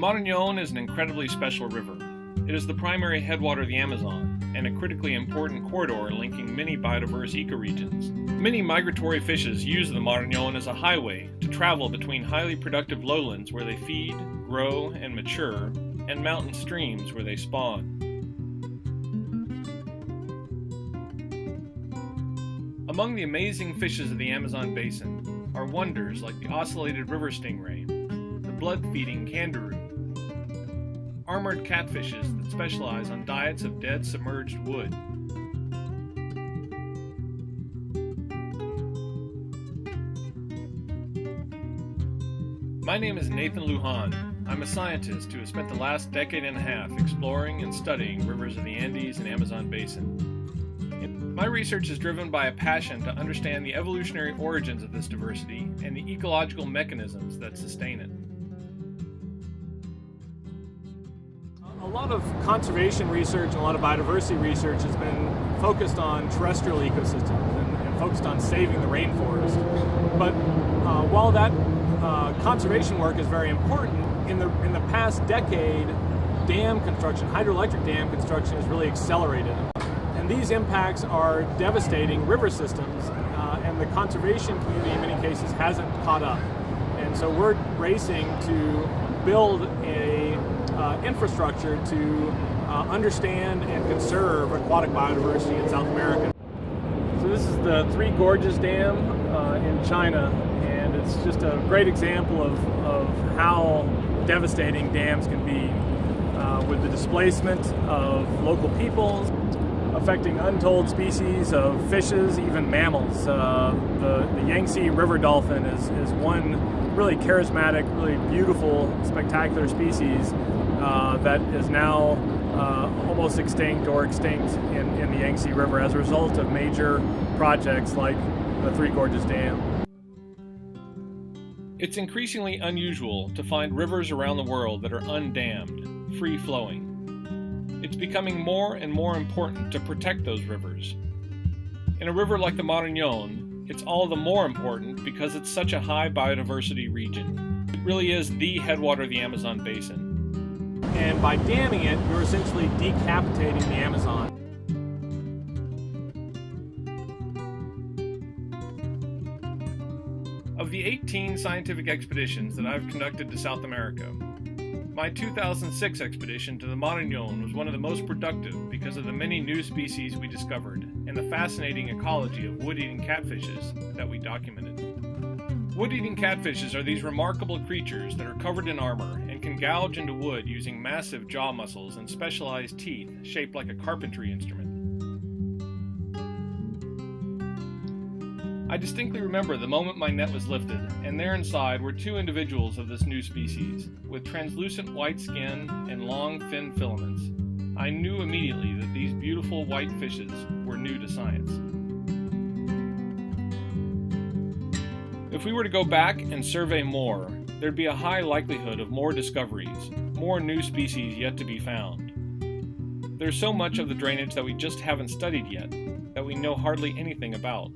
Marañon is an incredibly special river. It is the primary headwater of the Amazon and a critically important corridor linking many biodiverse ecoregions. Many migratory fishes use the Marañon as a highway to travel between highly productive lowlands where they feed, grow, and mature, and mountain streams where they spawn. Among the amazing fishes of the Amazon basin are wonders like the ocellated river stingray, the blood-feeding kangaroo, armored catfishes that specialize on diets of dead submerged wood, My name is Nathan Lujan. I'm a scientist who has spent the last decade and a half exploring and studying rivers of the Andes and Amazon basin. My research is driven by a passion to understand the evolutionary origins of this diversity and the ecological mechanisms that sustain it. A lot of conservation research and a lot of biodiversity research has been focused on terrestrial ecosystems and focused on saving the rainforest. But while that conservation work is very important, in the past decade, dam construction, hydroelectric dam construction has really accelerated. And these impacts are devastating river systems, and the conservation community in many cases hasn't caught up. And so we're racing to build a infrastructure to understand and conserve aquatic biodiversity in South America. So this is the Three Gorges Dam in China, and it's just a great example of how devastating dams can be with the displacement of local peoples, affecting untold species of fishes, even mammals. The Yangtze river dolphin is one really charismatic, really beautiful, spectacular species that is now almost extinct or extinct in the Yangtze River as a result of major projects like the Three Gorges Dam. It's increasingly unusual to find rivers around the world that are undammed, free-flowing. It's becoming more and more important to protect those rivers. In a river like the Marañon, it's all the more important because it's such a high biodiversity region. It really is the headwater of the Amazon basin. And by damming it, you're essentially decapitating the Amazon. Of the 18 scientific expeditions that I've conducted to South America, my 2006 expedition to the Marañon was one of the most productive because of the many new species we discovered and the fascinating ecology of wood-eating catfishes that we documented. Wood-eating catfishes are these remarkable creatures that are covered in armor and can gouge into wood using massive jaw muscles and specialized teeth shaped like a carpentry instrument. I distinctly remember the moment my net was lifted, and there inside were two individuals of this new species, with translucent white skin and long, thin filaments. I knew immediately that these beautiful white fishes were new to science. If we were to go back and survey more, there'd be a high likelihood of more discoveries, more new species yet to be found. There's so much of the drainage that we just haven't studied yet, that we know hardly anything about.